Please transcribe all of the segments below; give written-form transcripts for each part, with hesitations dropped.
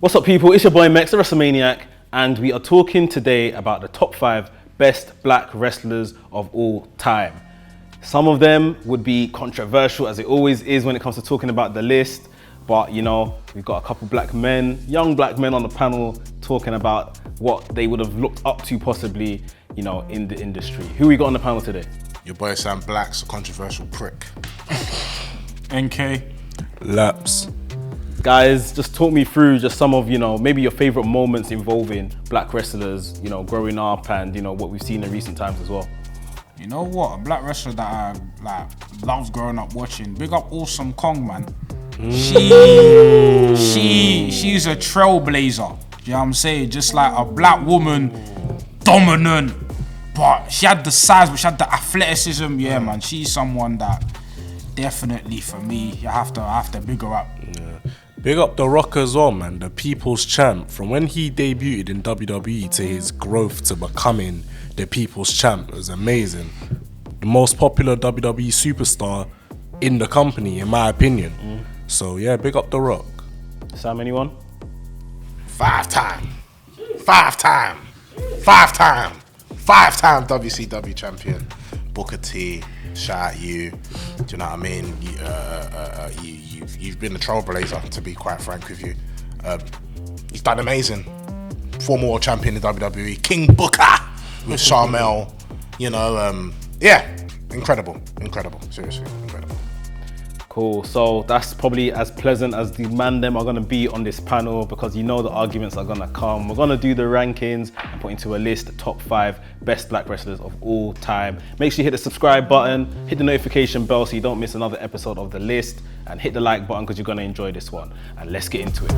What's up, people? It's your boy Mex, the WrestleManiac, and we are talking today about the top 5 best black wrestlers of all time. Some of them would be controversial, as it always is when it comes to talking about the list, but you know, we've got a couple black men, young black men on the panel talking about what they would have looked up to possibly, you know, in the industry. Who we got on the panel today? Your boy Sam Black's a controversial prick. NK. Laps. Guys, just talk me through just some of, you know, maybe your favorite moments involving black wrestlers, you know, growing up and, you know, what we've seen in recent times as well. You know what? A black wrestler that I loved growing up watching. Big up Awesome Kong, man. She's a trailblazer. You know what I'm saying? Just like a black woman, dominant, but she had the size, but she had the athleticism. Yeah, man. She's someone that definitely for me, I have to big her up. Yeah. Big up The Rock as well, man. The People's Champ. From when he debuted in WWE to his growth to becoming the People's Champ was amazing. The most popular WWE superstar in the company, in my opinion. So yeah, big up The Rock. Sam, anyone? Five-time WCW champion. Booker T, shout out you. Do you know what I mean? You've been a trailblazer, to be quite frank with you. He's done amazing. Former world champion in WWE. King Booker with Charmel. You know, yeah, incredible. Seriously, incredible. Cool, so that's probably as pleasant as the Mandem are gonna be on this panel because you know the arguments are gonna come. We're gonna do the rankings and put into a list the top 5 best black wrestlers of all time. Make sure you hit the subscribe button, hit the notification bell so you don't miss another episode of the list, and hit the like button because you're gonna enjoy this one. And let's get into it.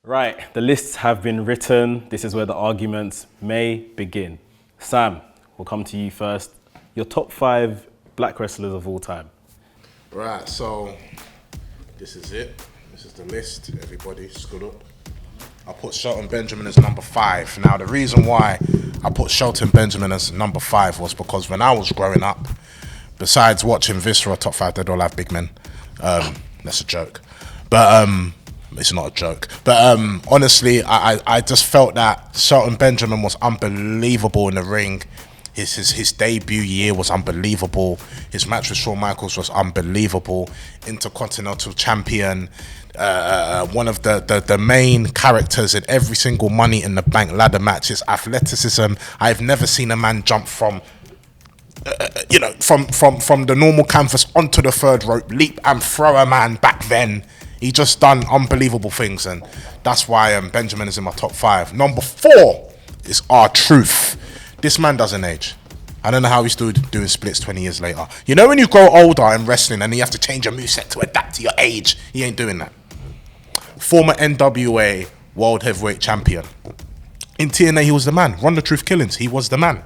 Right, the lists have been written. This is where the arguments may begin. Sam, we'll come to you first. Your top 5 black wrestlers of all time. Right, so this is it. This is the list. Everybody scoot up. I put Shelton Benjamin as number 5. Now, the reason why I put Shelton Benjamin as number 5 was because when I was growing up, besides watching Viscera Top 5, they all have big men. That's a joke. But it's not a joke. But honestly, I just felt that Shelton Benjamin was unbelievable in the ring. His debut year was unbelievable. His match with Shawn Michaels was unbelievable. Intercontinental champion, one of the main characters in every single Money in the Bank ladder match. His athleticism. I've never seen a man jump from the normal canvas onto the third rope, leap and throw a man back then. He just done unbelievable things, and that's why Benjamin is in my top 5. Number 4 is R-Truth. This man doesn't age. I don't know how he's still doing splits 20 years later. You know when you grow older in wrestling and you have to change your moveset to adapt to your age? He ain't doing that. Former NWA World Heavyweight Champion. In TNA, he was the man. Run the Truth Killings, he was the man.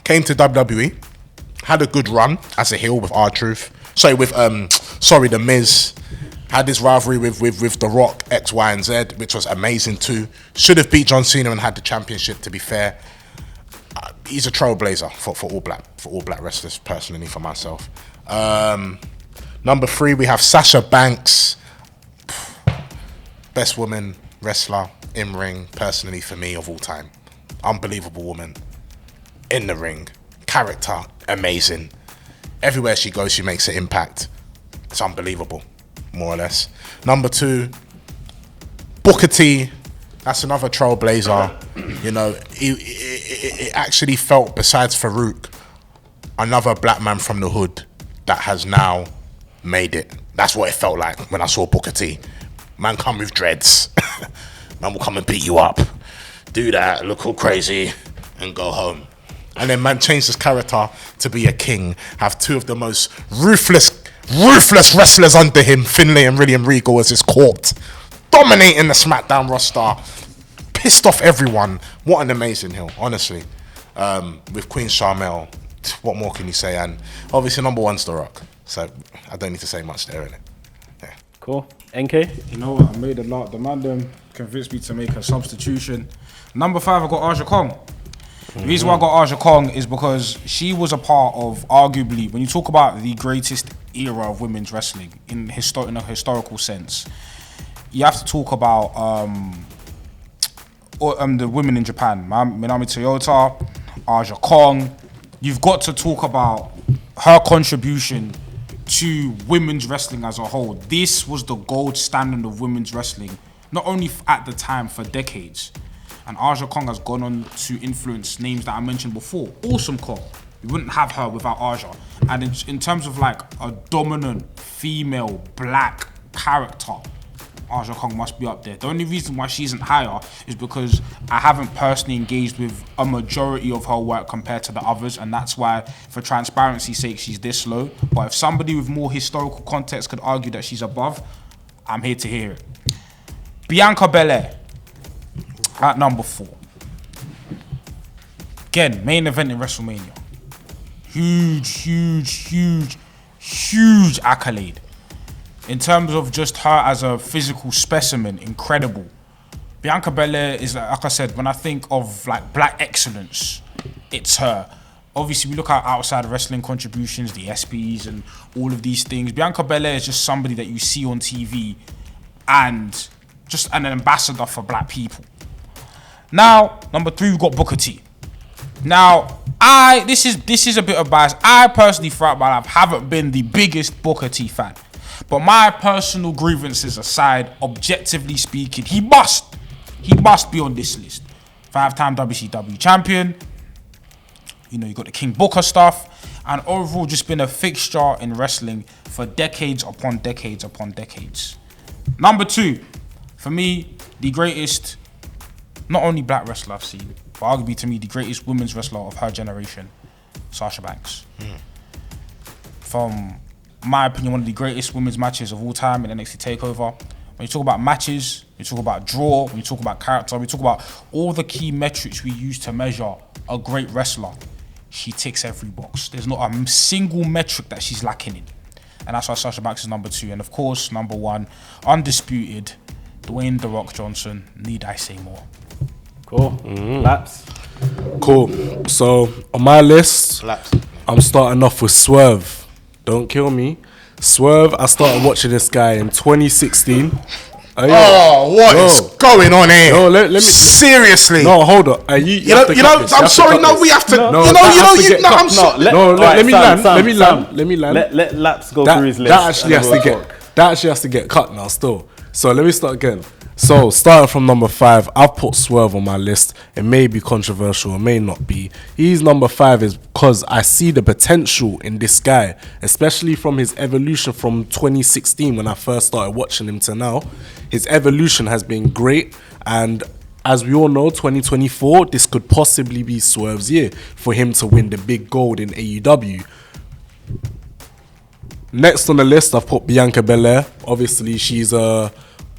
Came to WWE, had a good run as a heel with R-Truth. The Miz. Had this rivalry with The Rock, X, Y, and Z, which was amazing too. Should have beat John Cena and had the championship, to be fair. He's a trailblazer for all black wrestlers, personally, for myself. Number 3, we have Sasha Banks. Best woman wrestler in ring, personally, for me, of all time. Unbelievable woman. In the ring. Character, amazing. Everywhere she goes, she makes an impact. It's unbelievable, more or less. Number 2, Booker T. That's another trailblazer. You know, it actually felt, besides Farouk, another black man from the hood that has now made it. That's what it felt like when I saw Booker T. Man come with dreads. Man will come and beat you up. Do that, look all crazy, and go home. And then man changed his character to be a king. Have 2 of the most ruthless wrestlers under him, Finlay and William Regal, as his court. Dominating the SmackDown roster, pissed off everyone. What an amazing heel, honestly. With Queen Charmel, what more can you say? And obviously number 1's The Rock. So I don't need to say much there, innit? Yeah. Cool. NK? You know what? I made a lot. The man convinced me to make a substitution. Number 5, I got Aja Kong. The reason why I got Aja Kong is because she was a part of, arguably, when you talk about the greatest era of women's wrestling in a historical sense, you have to talk about the women in Japan. Minami Toyota, Aja Kong. You've got to talk about her contribution to women's wrestling as a whole. This was the gold standard of women's wrestling, not only at the time, for decades. And Aja Kong has gone on to influence names that I mentioned before. Awesome Kong. We wouldn't have her without Aja. And in terms of like a dominant female black character, Aja Kong must be up there. The only reason why she isn't higher is because I haven't personally engaged with a majority of her work compared to the others, and that's why, for transparency's sake, she's this low. But if somebody with more historical context could argue that she's above, I'm here to hear it. Bianca Belair at number 4. Again, main event in WrestleMania. Huge accolade. In terms of just her as a physical specimen, incredible. Bianca Belair is, like I said, when I think of like black excellence, it's her. Obviously, we look at outside wrestling contributions, the SPs and all of these things. Bianca Belair is just somebody that you see on TV and just an ambassador for black people. Now, number 3, we've got Booker T. Now, this is a bit of bias. I personally, throughout my life, haven't been the biggest Booker T fan. But my personal grievances aside, objectively speaking, he must be on this list. 5-time WCW champion. You know, you got the King Booker stuff. And overall, just been a fixture in wrestling for decades upon decades upon decades. Number 2, for me, the greatest, not only black wrestler I've seen, but arguably to me, the greatest women's wrestler of her generation, Sasha Banks. From my opinion, one of the greatest women's matches of all time in NXT TakeOver. When you talk about matches, you talk about draw, when you talk about character, we talk about all the key metrics we use to measure a great wrestler. She ticks every box. There's not a single metric that she's lacking in. And that's why Sasha Banks is number 2. And of course, number 1, undisputed, Dwayne "The Rock" Johnson. Need I say more? Cool. Laps. Cool. So on my list, Laps. I'm starting off with Swerve. Don't kill me. Swerve, I started watching this guy in 2016. What is going on here? No, let me. Seriously. No, hold on. I'm sorry. No, we have to. Let me land. Let Laps go through his list. That actually has to get cut now still. So let me start again. So starting from number 5, I've put Swerve on my list. It may be controversial, it may not be. He's number 5 is because I see the potential in this guy, especially from his evolution from 2016 when I first started watching him to now. His evolution has been great, and as we all know, 2024, this could possibly be Swerve's year for him to win the big gold in AEW. Next on the list, I've put Bianca Belair. Obviously, she's a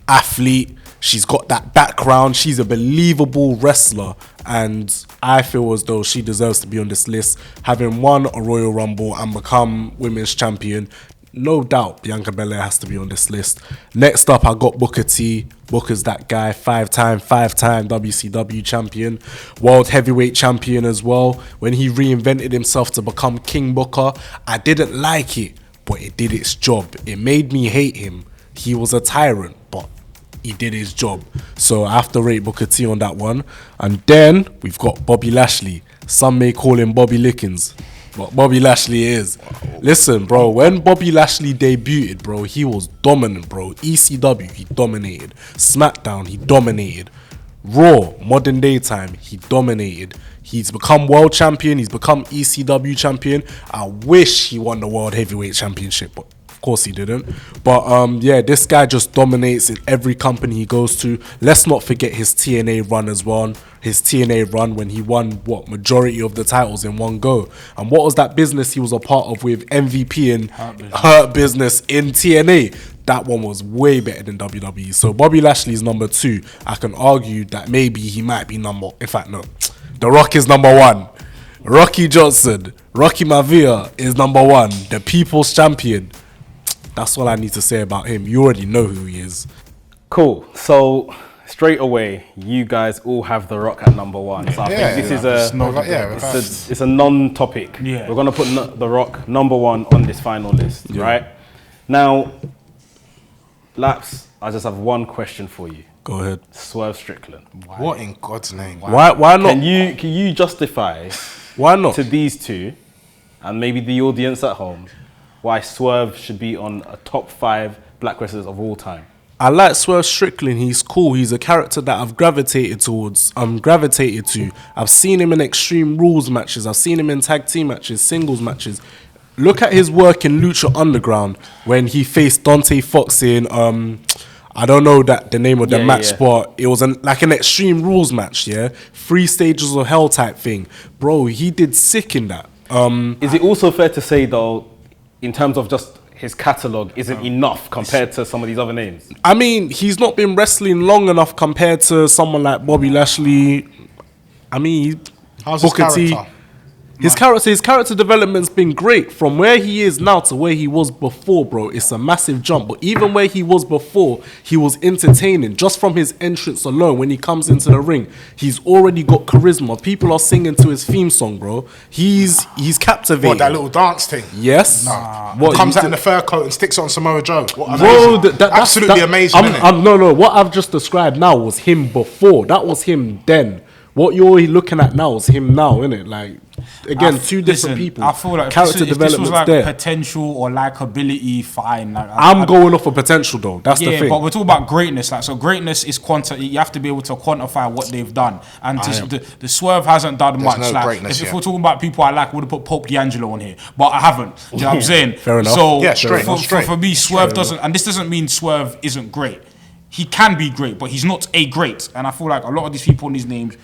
athlete. She's got that background. She's a believable wrestler, and I feel as though she deserves to be on this list. Having won a Royal Rumble and become women's champion, no doubt Bianca Belair has to be on this list. Next up, I got Booker T. Booker's that guy, 5-time WCW champion, world heavyweight champion as well. When he reinvented himself to become King Booker, I didn't like it, but it did its job. It made me hate him. He was a tyrant, but he did his job. So I have to rate Booker T on that one. And then we've got Bobby Lashley. Some may call him Bobby Lickens, but Bobby Lashley is. Listen, bro, when Bobby Lashley debuted, bro, he was dominant, bro. ECW, he dominated. SmackDown, he dominated. Raw, modern day time, he dominated. He's become world champion. He's become ECW champion. I wish he won the world heavyweight championship, but of course he didn't. But yeah, this guy just dominates in every company he goes to. Let's not forget his TNA run as well. His TNA run when he won majority of the titles in one go. And what was that business he was a part of with MVP and Hurt Business in TNA? That one was way better than WWE. So Bobby Lashley's number 2. I can argue that maybe he might be number. In fact, no. The Rock is number 1. Rocky Johnson, Rocky Maivia is number 1. The People's Champion. That's all I need to say about him. You already know who he is. Cool. So straight away, you guys all have The Rock at number 1. So I think this is it's a non-topic. Yeah. We're gonna put The Rock number 1 on this final list, right? Now, Laps, I just have one question for you. Go ahead. Swerve Strickland. What in God's name? Why not? Can you justify Why not? to these two, and maybe the audience at home, why Swerve should be on a top 5 black wrestlers of all time? I like Swerve Strickland. He's cool. He's a character that I've gravitated to. I've seen him in Extreme Rules matches. I've seen him in tag team matches, singles matches. Look at his work in Lucha Underground when he faced Dante Fox in I don't know the name of the match, but it was like an Extreme Rules match, 3 stages of hell type thing. Bro, he did sick in that. Is it also fair to say though, in terms of just his catalogue isn't enough compared to some of these other names? I mean, he's not been wrestling long enough compared to someone like Bobby Lashley. I mean, how's his character? His character development's been great. From where he is now to where he was before, bro, it's a massive jump. But even where he was before, he was entertaining. Just from his entrance alone, when he comes into the ring, he's already got charisma. People are singing to his theme song, bro. He's captivating. What, that little dance thing? Yes. What comes out in the fur coat and sticks it on Samoa Joe? What, bro, that's absolutely amazing. No. What I've just described now was him before. That was him then. What you're looking at now is him now, innit? Like, again, two different people. I feel like character if this was like there. potential or likability, fine. Like, I'm going off of potential though. That's the thing. Yeah, but we're talking about greatness. Like, so greatness is you have to be able to quantify what they've done. And the Swerve hasn't done much. No like, if we're talking about people I like, would have put Pope D'Angelo on here, but I haven't. Do you know what I'm saying? Fair enough. So straight. for me, Swerve doesn't, and this doesn't mean Swerve isn't great. He can be great, but he's not a great. And I feel like a lot of these people on these names.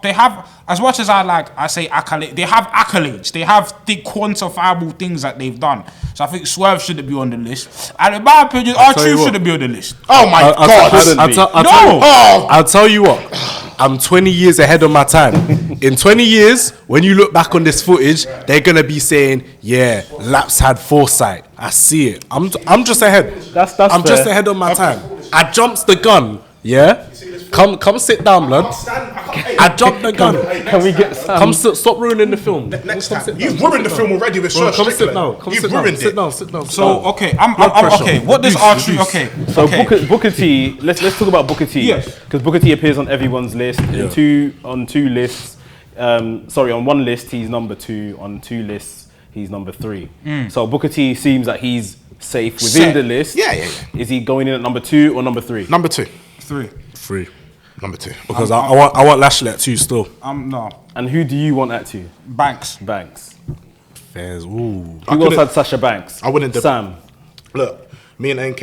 They have, as much as I say accolades, they have accolades. They have the quantifiable things that they've done. So I think Swerve shouldn't be on the list. And in my opinion, R-Truth shouldn't be on the list. Oh my God. I'll tell you what. I'm 20 years ahead of my time. In 20 years, when you look back on this footage, they're going to be saying, yeah, Laps had foresight. I see it. I'm just ahead. That's I'm fair. just ahead of my time. I jumped the gun. Yeah? Come sit down, blood. I jumped the gun. Can we get some? Stop ruining the film. Next time. You've ruined the film already with Swerve Strickland. You've ruined it. Sit down. So, okay, I'm okay. What does R-Truth, okay. So Booker T, let's talk about Booker T. Yes. Because Booker T appears on everyone's list. On two lists. On one list he's number 2. On 2 lists he's number 3. So Booker T seems that he's safe within the list. Yeah. Is he going in at number 2 or number 3? Number 2. 3. Number 2. Because I want Lashley at 2 still. No. And who do you want at 2? Banks. Fairs. Ooh. Who else had Sasha Banks? I wouldn't. Sam. Look, me and NK,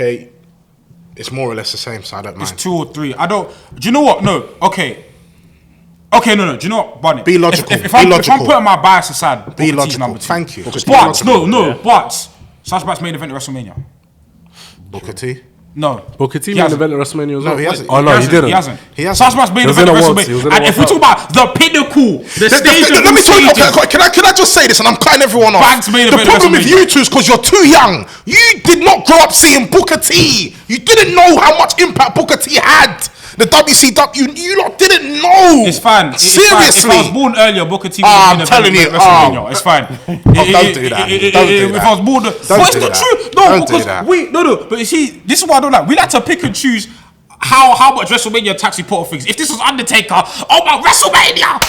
it's more or less the same, so I don't mind. It's 2 or 3. I don't. Do you know what? No. Okay, no. Do you know what, Bunny? Be logical. If I'm putting my bias aside, Booker Be T's logical. number 2. Thank you. But Sasha Banks main event at WrestleMania. Booker T. No. Booker T main event at WrestleMania as well. No, he hasn't. Oh no, he didn't. He hasn't. Sasha Banks main event at WrestleMania. And if we talk about the pinnacle, the stage of let me tell you, can I just say this, and I'm cutting everyone off. The problem with you two is because you're too young. You did not grow up seeing Booker T. You didn't know how much impact Booker T had. The WCW, you lot didn't know. It's fine. Seriously. If I was born earlier, Booker T I'm telling you. It's fine. Don't do that. If I was born, but it's not true. No, because but you see, this is what I don't like. We like to pick and choose how much WrestleMania taxi put on things. If this was Undertaker, oh my WrestleMania,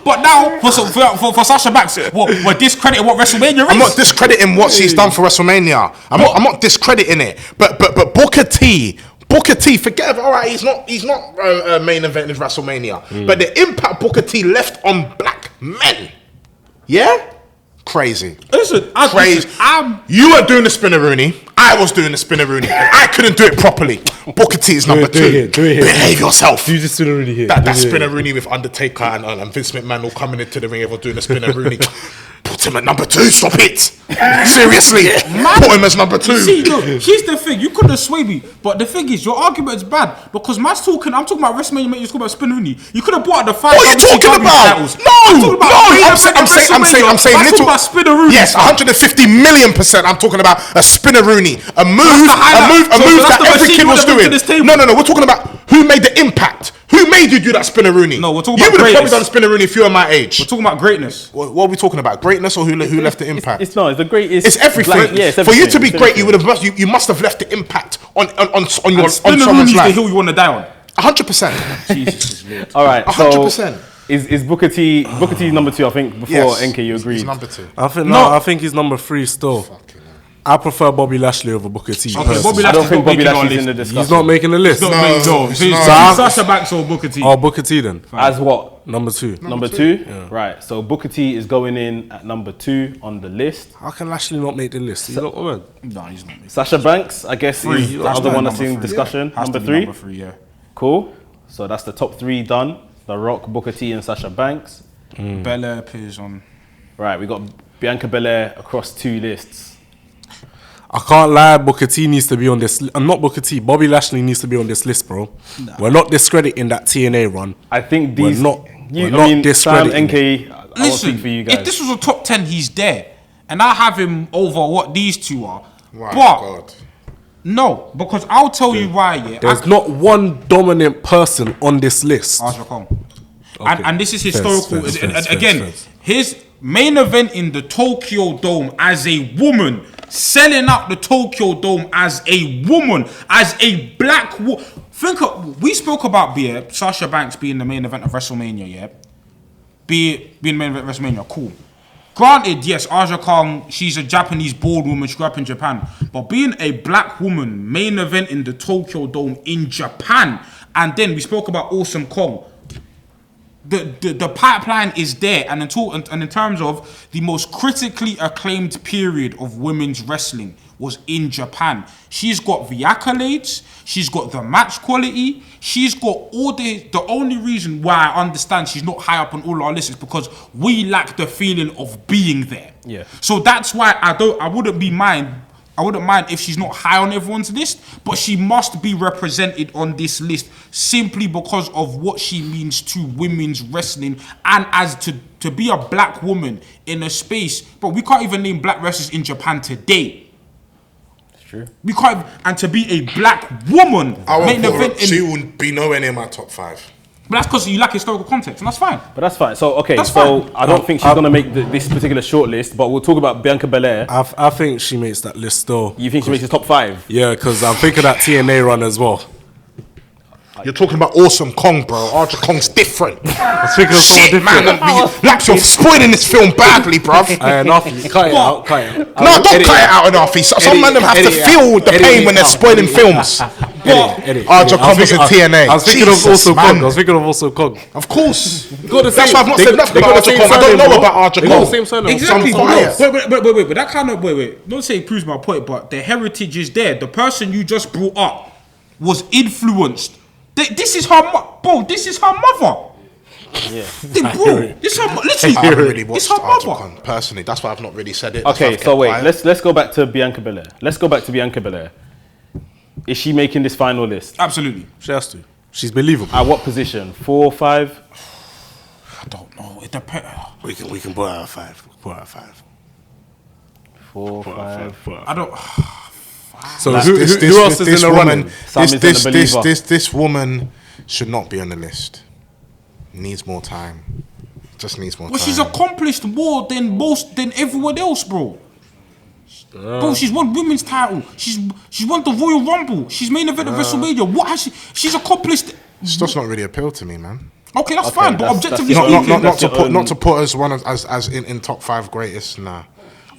but now for Sasha Banks, we're discrediting what WrestleMania is. I'm not discrediting what she's done for WrestleMania. I'm not discrediting it. But Booker T, forget about, all right, he's not main event in WrestleMania. But the impact Booker T left on black men, crazy. Listen, crazy. You were doing the spinneroonie. I was doing the spinneroonie. I couldn't do it properly. Booker T is number 2. Do it here. Behave yourself. Do the spinneroonie here. That spinneroonie with Undertaker and Vince McMahon all coming into the ring, everyone doing the spinneroonie. Put him at number 2. Stop it. Seriously. Put him as number 2. See, look, here's the thing. You could have swayed me, but the thing is, your argument is bad because I'm talking about WrestleMania. You're talking about Spinaroonie. You could have brought out the 5 What are you talking about? No. I'm saying little. About Spinaroonie. Yes, 150 million%. I'm talking about a Spinaroonie, a move that every kid was doing. No. We're talking about who made the impact. Who made you do that Spinaroonie? No, we're talking you about would have probably greatness. done Spinaroonie if you were my age. We're talking about greatness. What are we talking about? Greatness or who left the impact? It's the greatest. It's everything. It's For you everything. to be It's great, everything. you must have left the impact on someone's Spinaroonie is the life. hill you want to die on. 100%. Jesus is Lord. All right, so 100%. is Booker T number 2? I think before Yes. NK you agreed. He's number 2. I think he's number 3 still. I prefer Bobby Lashley over Booker T. Okay, personally. Bobby I don't Lashley's think not Bobby making our Lashley's in list. the discussion. He's not making the list. No, so no. Sasha Banks or Booker T. Oh, Booker T then. As what? Number 2. Number 2? Right. So Booker T is going in at number 2 on the list. How can Lashley not make the list? He's not woman. No, he's not. Sasha Banks, I guess, Three. is the That's other not one number that's in three. discussion. Has to Number be 3. Number 3, yeah. Cool. So that's the top 3 done. The Rock, Booker T, and Sasha Banks. Belair appears on. Right. We got Bianca Belair across 2 lists. I can't lie, Booker T needs to be on this. I'm not Booker T. Bobby Lashley needs to be on this list, bro. Nah. We're not discrediting that TNA run. I think We're these. not- You, we're I mean, not Sam, discrediting NK. I won't Listen, speak for you guys. if this was a top 10, he's there. And I have him over what these two are. My but, God. no, because I'll tell you why, yeah. There's not one dominant person on this list. Aja Kong. Okay. And this is Fairs, historical. fairs, and fairs, again, fairs. his main event in the Tokyo Dome as a woman, selling out the Tokyo Dome as a woman, as a black woman. We spoke about Sasha Banks being the main event of WrestleMania, yeah? Being the main event of WrestleMania, cool. Granted, yes, Aja Kong, she's a Japanese bold woman, she grew up in Japan. But being a black woman, main event in the Tokyo Dome in Japan, and then we spoke about Awesome Kong. The pipeline is there, and in terms of the most critically acclaimed period of women's wrestling was in Japan. She's got the accolades, she's got the match quality, she's got all the only reason why I understand she's not high up on all our lists is because we lack the feeling of being there. Yeah. So that's why I wouldn't mind if she's not high on everyone's list, but she must be represented on this list simply because of what she means to women's wrestling and as to be a black woman in a space. But we can't even name black wrestlers in Japan today. It's true. We can't, and to be a black woman, She wouldn't be nowhere near my top 5. but that's because you lack historical context, and that's fine. But that's fine. So, okay, That's so fine. I don't think she's going to make this particular shortlist, but we'll talk about Bianca Belair. I think she makes that list though. You think she makes the top 5? Yeah, because I'm thinking that TNA run as well. You're talking about Awesome Kong, bro. Aja Kong's different. I was thinking of someone Shit, man. different. Laps, you're spoiling this film badly, bruv. Enough. Cut it out. Cut it out. No, don't cut it out enough. Some man them have to feel the pain when they're spoiling films. Aja Kong is in TNA. I was thinking of Jesus, also man. Kong. I was thinking of also Kong. Of course. Got the That's same- why I've not they said got- nothing they about got the Aja same Kong. I don't surname, know bro. about Aja They got the Kong. same surname. Exactly. Some bias. Wait. That kind of wait. Don't say it proves my point, but the heritage is there. The person you just brought up was influenced. This is her bro. This is her mother. Yeah. Bro, this is her literally. I haven't really It's watched her Aja mother. Kong personally. That's why I've not really said it. That's why Okay, I've so kept wait, quiet. let's go back to Bianca Belair. Let's go back to Bianca Belair. Is she making this final list? Absolutely. She has to. She's believable. At what position? 4, 5? I don't know. It depends. We can put her at 5. Put her at 5. 4, 5. I don't. So Like, who else is in the woman, running? Sam is in the believer. this woman should not be on the list. Needs more time. Just needs more Well, time. she's accomplished more than everyone else, bro. Bro, she's won women's title. She's won the Royal Rumble. She's main event of WrestleMania. What has she? She's accomplished. It's just not really appeal to me, man. Okay, that's fine. But that's- objectively that's speaking, Not to put as one of, as in top 5 greatest. Nah,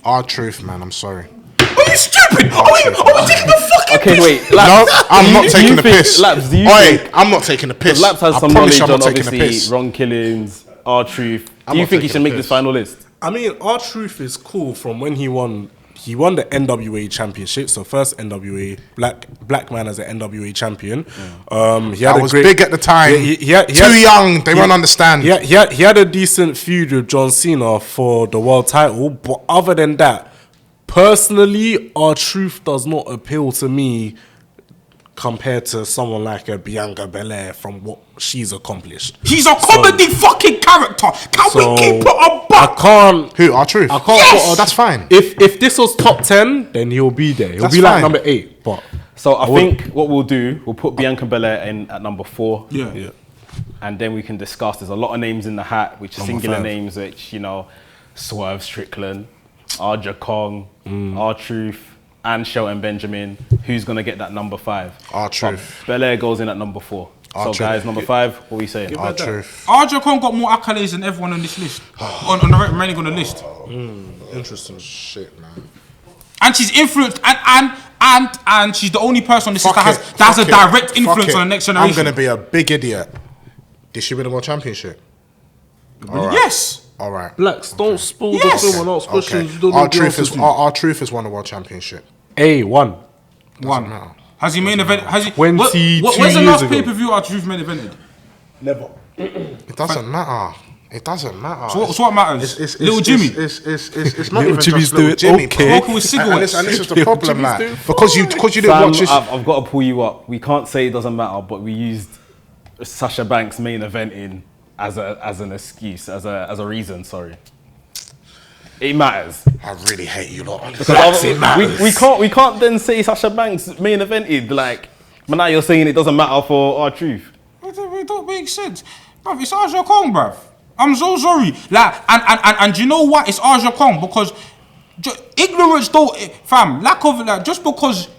R-Truth, man. I'm sorry. are you stupid? Are we taking the fucking Okay, piss? wait. No, Laps, I'm not do taking you the think- piss. Laps, do you Oi, think I'm not taking the piss. Laps has I some promise knowledge you I'm on not taking the obviously piss. Ron Killings, R-Truth. I'm Do you not think he taking should the make piss. this final list? I mean, R-Truth is cool from when he won he won the NWA championship, so first NWA black man as an NWA champion. He had was big at the time. Too young, they won't understand. He had a decent feud with John Cena for the world title, but other than that, personally, R-Truth does not appeal to me compared to someone like a Bianca Belair from what she's accomplished. He's a comedy fucking character. Can we keep it a buck? I can't. Who? R-Truth? I can't. Yes! That's fine. If this was top 10, then he'll be there. He'll That's be like fine. number 8. But So I think what we'll do, we'll put Bianca Belair in at number 4. Yeah. And then we can discuss. There's a lot of names in the hat, which are Number singular 5. names, which, you know, Swerve Strickland, Aja Kong, R-Truth, and Shelton Benjamin. Who's going to get that number 5? R-Truth. Belair goes in at number 4. So R-Truth. guys, number 5, what are we saying? R-Truth. Arja Khan got more accolades than everyone on this list. on the remaining on the list. interesting. Shit, man. And she's influenced and she's the only person on this list that has a direct influence on the next generation. I'm gonna be a big idiot. Did she win the world championship? Yes. All right. Blacks, don't spoil Yes! the film and ask questions. Okay. You don't know the answers to. R-Truth has won the world championship. A1. One. matter. Has he main event? Has he? 22 When's the last years ago. pay per view R-Truth main evented? Never. It doesn't matter. It doesn't matter. So what matters? Little Jimmy. It's not Little even Jimmy's just little doing Jimmy. okay. bro. Smoking with cigarettes. And this is the Little problem, Jimmy's like, doing because you didn't Sam, watch this. I've got to pull you up. We can't say it doesn't matter, but we used Sasha Banks' main event in as an excuse, as a reason. Sorry, it matters. I really hate you lot. Because we can't then say Sasha Banks main evented like. But now you're saying it doesn't matter for R-Truth. It don't make sense, bruv. It's Aja Kong, bruv. I'm so sorry. Like, and you know what? It's Aja Kong because ignorance don't, fam. Lack of like, just because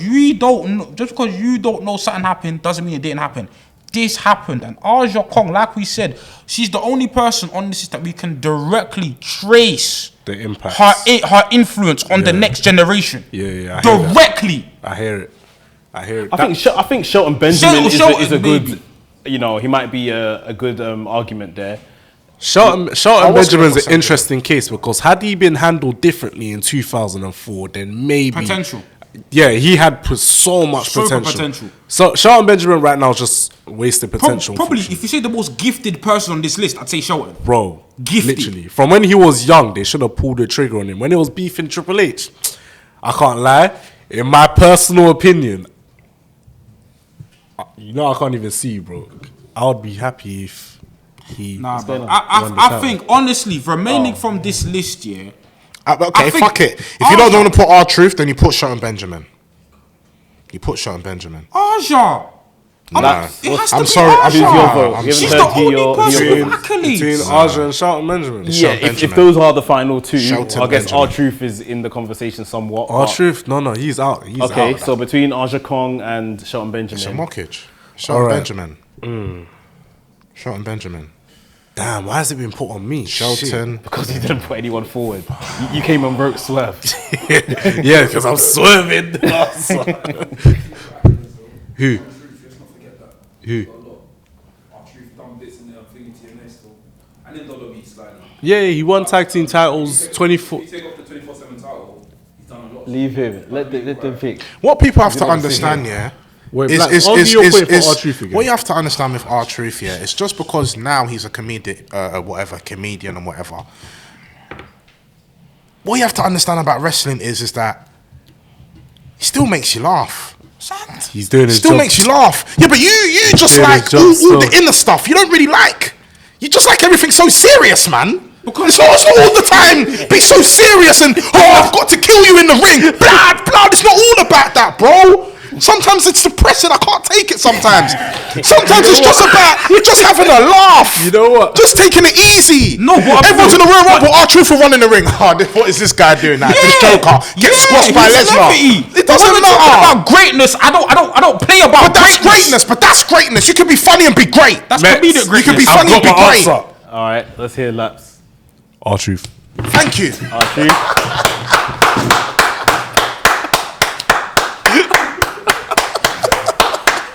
you don't know something happened doesn't mean it didn't happen. This happened, and Aja Kong, like we said, she's the only person on this list that we can directly trace The impact. her influence on the next generation. Yeah, I hear that. Directly. I hear it. I think Shelton Benjamin is a good. maybe. You know, he might be a good argument there. Shelton was gonna Benjamin's put an interesting case because had he been handled differently in 2004, then maybe Potential. Yeah, he had so much Super potential. potential. So Shelton Benjamin right now is just wasted potential. Probably, unfortunately. if you say the most gifted person on this list, I'd say Shelton. Bro, Gifted. literally. From when he was young, they should have pulled the trigger on him. When it was beefing Triple H, I can't lie. In my personal opinion, you know I can't even see, bro. I would be happy if he. Nah, bro. won the I title. think, honestly, remaining from this list, yeah. Okay, I think fuck it. If you don't want to put R-Truth, then you put Shelton Benjamin. Aja. Nah. It has I'm to sorry, be I Aja. mean, your vote. We haven't She's heard the who only your person vote with is. Between accolades. Aja and Shelton Benjamin. Yeah, if Benjamin. those are the final two, Shelton I guess Benjamin. R-Truth is in the conversation somewhat. but- R-Truth, no, he's out. He's Okay, out. so between Aja Kong and Shelton It's a Benjamin, mockage. Shelton Alright. Benjamin. Shelton Benjamin. Damn, why has it been put on me? Shelton. because you didn't put anyone forward. You came and wrote Swerve. Shit. Yeah, because I'm swerving. Who? Who? Yeah, he won tag team titles 24. Take off the 24/7 title, he's done a lot. Leave him. Let them pick. What people have to understand, yeah, Wait, Blacks, argue your point for R-Truth again. what you have to understand with R-Truth, yeah, it's just because now he's a comedian and whatever. What you have to understand about wrestling is that he still makes you laugh. He's doing his Still job. makes you laugh. Yeah, but you just Doing like his job all still. the inner stuff. You don't really like. You just like everything so serious, man. It's not all the time. Be so serious and I've got to kill you in the ring. Blah. It's not all about that, bro. Sometimes it's depressing. I can't take it. Sometimes it's just about just having a laugh. You know what? Just taking it easy. No, but everyone's in the Royal Rumble. R-Truth will run in the ring. What is this guy doing now? This Joker gets squashed by he's a Lesnar. celebrity. It doesn't When we're talking matter. about greatness, I don't play about But that's greatness. You can be funny and be great. That's Mets. comedic You can be greatness. funny and be great. All right, let's hear laps. R-Truth. Thank you. R-Truth.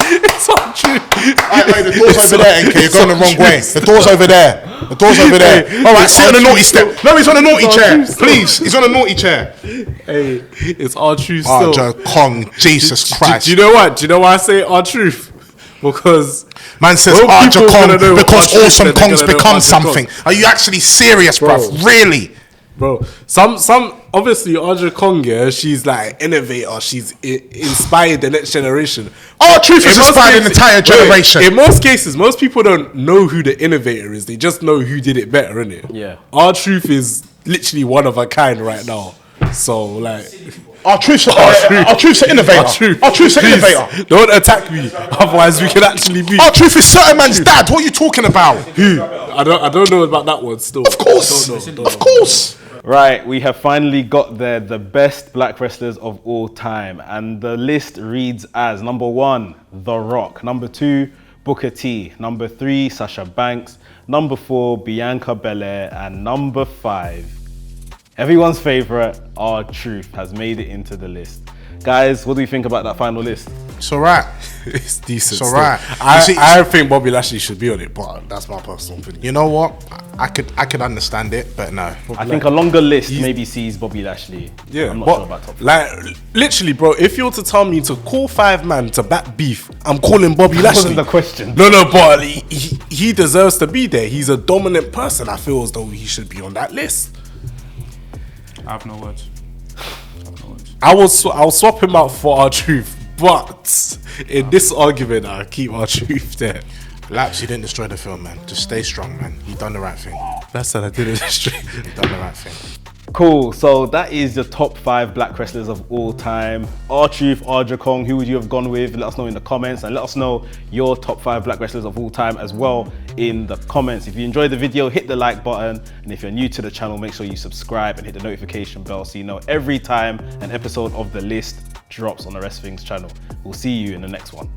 It's R-Truth. The door's over there, NK. You're going the wrong way. The door's over there. The door's over there. All right, sit on the naughty step. No, he's on the naughty chair. Please, he's on the naughty chair. Hey, it's our truth still. Arjo Kong, Jesus Christ. Do you know what? Do you know why I say our truth? Because man says well, Arjo people Kong wanna know because what awesome truth they're Kong's gonna know become Arjo something. Kong. Are you actually serious, Bro. bruv? Really? Bro, some obviously Arjo Kong, yeah, she's like innovator. She's inspired the next generation. Our truth has In most inspired an cases- entire generation. In most cases, most people don't know who the innovator is. They just know who did it better, innit? Yeah. Our truth is literally one of a kind right now. So like, Our truth's an innovator. Our truth's an Please, innovator. don't attack me, otherwise we can actually be. Our truth is certain man's dad. What are you talking about? Who? I don't know about that one still. Of course. Don't know. Of course. Right, we have finally got there, the best black wrestlers of all time. And the list reads as number 1, The Rock. Number 2, Booker T. Number 3, Sasha Banks. Number 4, Bianca Belair. And number 5, everyone's favorite, R-Truth, has made it into the list. Guys, what do you think about that final list? It's alright. It's decent. It's still. alright. I You see- think Bobby Lashley should be on it, but that's my personal opinion. You know what? I could understand it, but no. I think a longer list maybe sees Bobby Lashley. Yeah, I'm not but sure about top 5. like literally, bro. If you were to tell me to call 5 man to back beef, I'm calling Bobby That Lashley. wasn't the question. No, but he deserves to be there. He's a dominant person. I feel as though he should be on that list. I have no words. I'll swap him out for R-Truth, but in this argument, I'll keep R-Truth there. Laps, you didn't destroy the film, man. Just stay strong, man. You done the right thing. That's what I did it straight. You done the right thing. Cool, so that is your top 5 black wrestlers of all time. R-Truth, Arjo Kong, who would you have gone with? Let us know in the comments, and let us know your top 5 black wrestlers of all time as well in the comments. If you enjoyed the video, hit the like button, and if you're new to the channel, make sure you subscribe and hit the notification bell so you know every time an episode of The List drops on the Rest Things channel. We'll see you in the next one.